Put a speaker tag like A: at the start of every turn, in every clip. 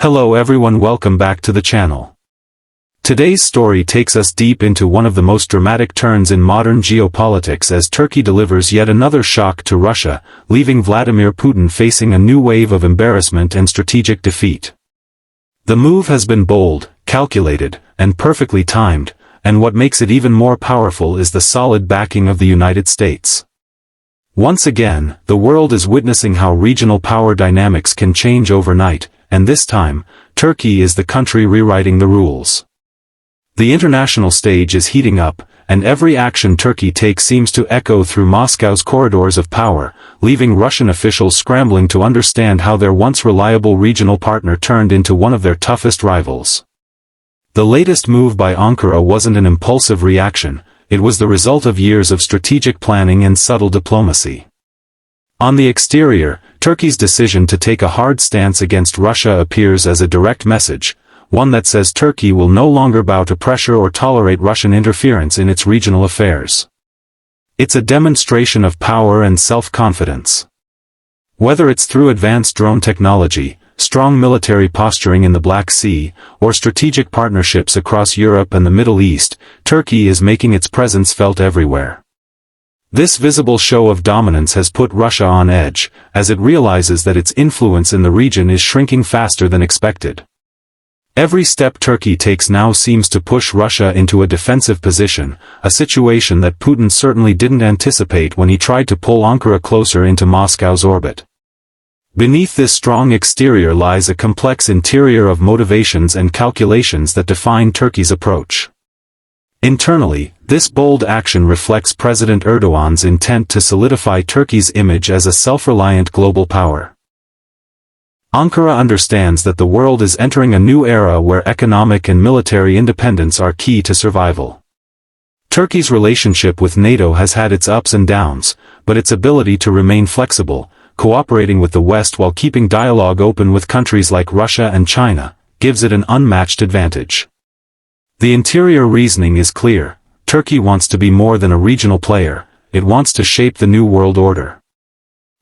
A: Hello everyone, welcome back to the channel. Today's story takes us deep into one of the most dramatic turns in modern geopolitics as Turkey delivers yet another shock to Russia, leaving Vladimir Putin facing a new wave of embarrassment and strategic defeat. The move has been bold, calculated, and perfectly timed, and what makes it even more powerful is the solid backing of the United States. Once again, the world is witnessing how regional power dynamics can change overnight, and this time, Turkey is the country rewriting the rules. The international stage is heating up, and every action Turkey takes seems to echo through Moscow's corridors of power, leaving Russian officials scrambling to understand how their once reliable regional partner turned into one of their toughest rivals. The latest move by Ankara wasn't an impulsive reaction, it was the result of years of strategic planning and subtle diplomacy. On the exterior, Turkey's decision to take a hard stance against Russia appears as a direct message, one that says Turkey will no longer bow to pressure or tolerate Russian interference in its regional affairs. It's a demonstration of power and self-confidence. Whether it's through advanced drone technology, strong military posturing in the Black Sea, or strategic partnerships across Europe and the Middle East, Turkey is making its presence felt everywhere. This visible show of dominance has put Russia on edge, as it realizes that its influence in the region is shrinking faster than expected. Every step Turkey takes now seems to push Russia into a defensive position, a situation that Putin certainly didn't anticipate when he tried to pull Ankara closer into Moscow's orbit. Beneath this strong exterior lies a complex interior of motivations and calculations that define Turkey's approach. Internally, this bold action reflects President Erdogan's intent to solidify Turkey's image as a self-reliant global power. Ankara understands that the world is entering a new era where economic and military independence are key to survival. Turkey's relationship with NATO has had its ups and downs, but its ability to remain flexible, cooperating with the West while keeping dialogue open with countries like Russia and China, gives it an unmatched advantage. The interior reasoning is clear: Turkey wants to be more than a regional player, it wants to shape the new world order.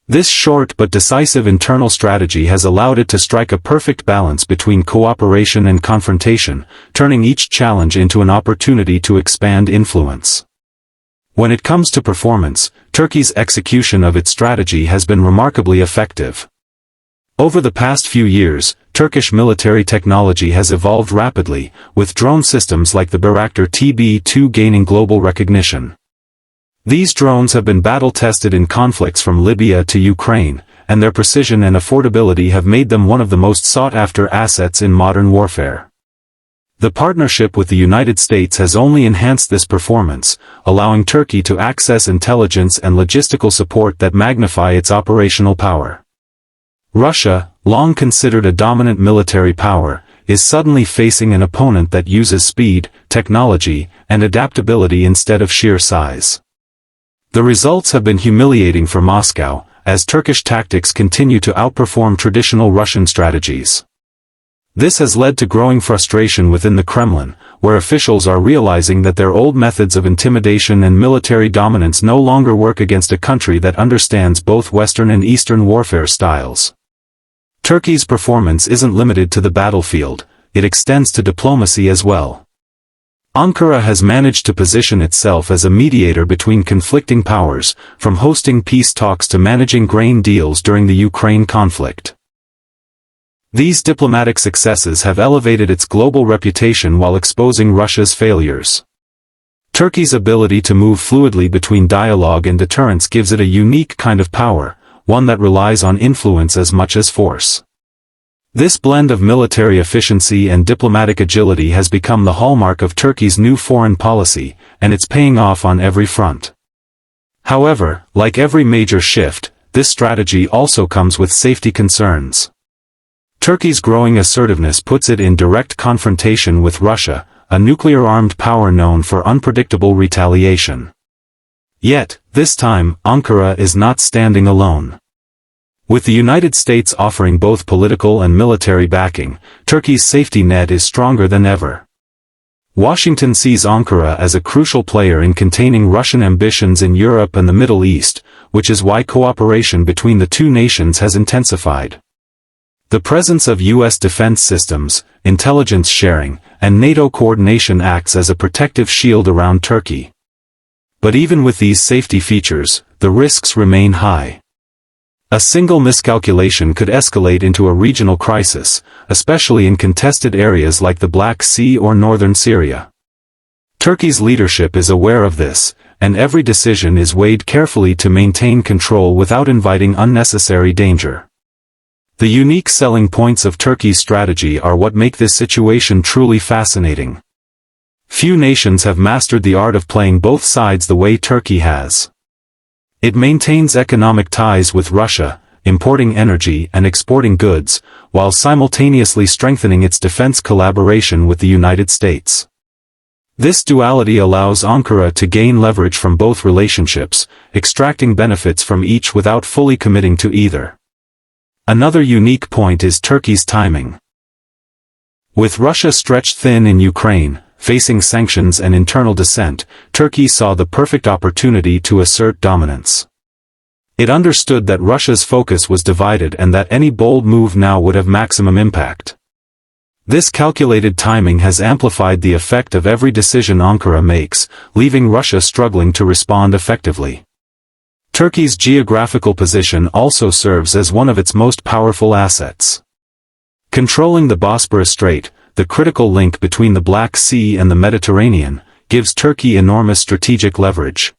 A: This short but decisive internal strategy has allowed it to strike a perfect balance between cooperation and confrontation, turning each challenge into an opportunity to expand influence. When it comes to performance, Turkey's execution of its strategy has been remarkably effective. Over the past few years, Turkish military technology has evolved rapidly, with drone systems like the Bayraktar TB2 gaining global recognition. These drones have been battle-tested in conflicts from Libya to Ukraine, and their precision and affordability have made them one of the most sought-after assets in modern warfare. The partnership with the United States has only enhanced this performance, allowing Turkey to access intelligence and logistical support that magnify its operational power. Russia, long considered a dominant military power, is suddenly facing an opponent that uses speed, technology, and adaptability instead of sheer size. The results have been humiliating for Moscow, as Turkish tactics continue to outperform traditional Russian strategies. This has led to growing frustration within the Kremlin, where officials are realizing that their old methods of intimidation and military dominance no longer work against a country that understands both Western and Eastern warfare styles. Turkey's performance isn't limited to the battlefield, it extends to diplomacy as well. Ankara has managed to position itself as a mediator between conflicting powers, from hosting peace talks to managing grain deals during the Ukraine conflict. These diplomatic successes have elevated its global reputation while exposing Russia's failures. Turkey's ability to move fluidly between dialogue and deterrence gives it a unique kind of power, one that relies on influence as much as force. This blend of military efficiency and diplomatic agility has become the hallmark of Turkey's new foreign policy, and it's paying off on every front. However, like every major shift, this strategy also comes with safety concerns. Turkey's growing assertiveness puts it in direct confrontation with Russia, a nuclear-armed power known for unpredictable retaliation. Yet, this time, Ankara is not standing alone. With the United States offering both political and military backing, Turkey's safety net is stronger than ever. Washington sees Ankara as a crucial player in containing Russian ambitions in Europe and the Middle East, which is why cooperation between the two nations has intensified. The presence of U.S. defense systems, intelligence sharing, and NATO coordination acts as a protective shield around Turkey. But even with these safety features, the risks remain high. A single miscalculation could escalate into a regional crisis, especially in contested areas like the Black Sea or northern Syria. Turkey's leadership is aware of this, and every decision is weighed carefully to maintain control without inviting unnecessary danger. The unique selling points of Turkey's strategy are what make this situation truly fascinating. Few nations have mastered the art of playing both sides the way Turkey has. It maintains economic ties with Russia, importing energy and exporting goods, while simultaneously strengthening its defense collaboration with the United States. This duality allows Ankara to gain leverage from both relationships, extracting benefits from each without fully committing to either. Another unique point is Turkey's timing. With Russia stretched thin in Ukraine, facing sanctions and internal dissent, Turkey saw the perfect opportunity to assert dominance. It understood that Russia's focus was divided and that any bold move now would have maximum impact. This calculated timing has amplified the effect of every decision Ankara makes, leaving Russia struggling to respond effectively. Turkey's geographical position also serves as one of its most powerful assets. Controlling the Bosporus Strait, the critical link between the Black Sea and the Mediterranean, gives Turkey enormous strategic leverage.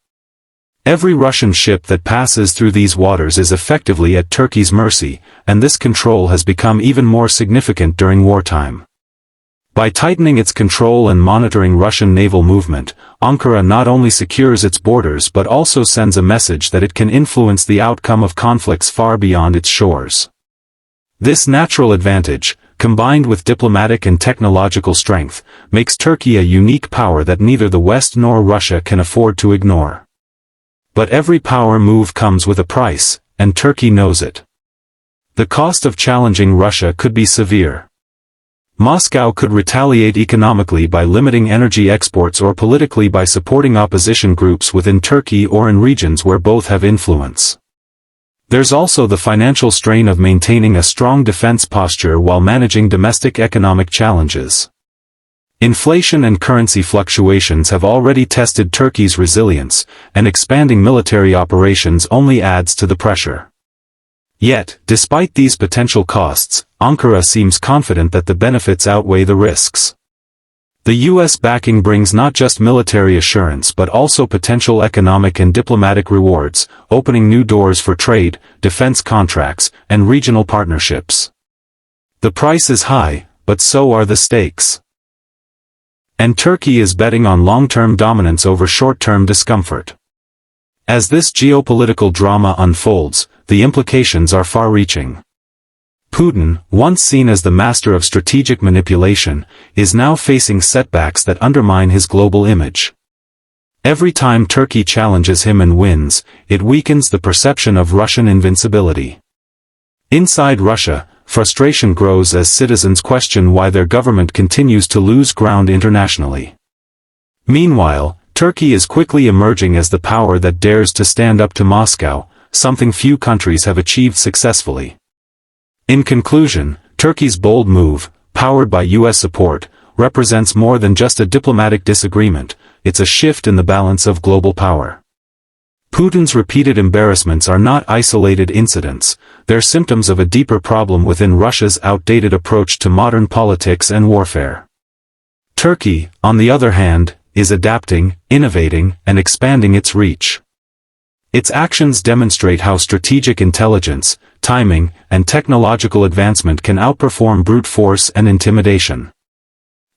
A: Every Russian ship that passes through these waters is effectively at Turkey's mercy, and this control has become even more significant during wartime. By tightening its control and monitoring Russian naval movement, Ankara not only secures its borders but also sends a message that it can influence the outcome of conflicts far beyond its shores. This natural advantage, combined with diplomatic and technological strength, makes Turkey a unique power that neither the West nor Russia can afford to ignore. But every power move comes with a price, and Turkey knows it. The cost of challenging Russia could be severe. Moscow could retaliate economically by limiting energy exports or politically by supporting opposition groups within Turkey or in regions where both have influence. There's also the financial strain of maintaining a strong defense posture while managing domestic economic challenges. Inflation and currency fluctuations have already tested Turkey's resilience, and expanding military operations only adds to the pressure. Yet, despite these potential costs, Ankara seems confident that the benefits outweigh the risks. The U.S. backing brings not just military assurance but also potential economic and diplomatic rewards, opening new doors for trade, defense contracts, and regional partnerships. The price is high, but so are the stakes. And Turkey is betting on long-term dominance over short-term discomfort. As this geopolitical drama unfolds, the implications are far-reaching. Putin, once seen as the master of strategic manipulation, is now facing setbacks that undermine his global image. Every time Turkey challenges him and wins, it weakens the perception of Russian invincibility. Inside Russia, frustration grows as citizens question why their government continues to lose ground internationally. Meanwhile, Turkey is quickly emerging as the power that dares to stand up to Moscow, something few countries have achieved successfully. In conclusion, Turkey's bold move, powered by U.S. support, represents more than just a diplomatic disagreement, it's a shift in the balance of global power. Putin's repeated embarrassments are not isolated incidents, they're symptoms of a deeper problem within Russia's outdated approach to modern politics and warfare. Turkey, on the other hand, is adapting, innovating, and expanding its reach. Its actions demonstrate how strategic intelligence, timing, and technological advancement can outperform brute force and intimidation.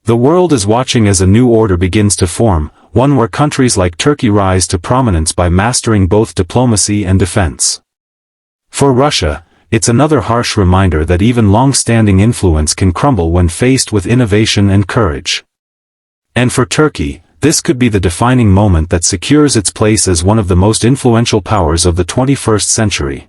A: The world is watching as a new order begins to form, one where countries like Turkey rise to prominence by mastering both diplomacy and defense. For Russia, it's another harsh reminder that even long-standing influence can crumble when faced with innovation and courage. And for Turkey, this could be the defining moment that secures its place as one of the most influential powers of the 21st century.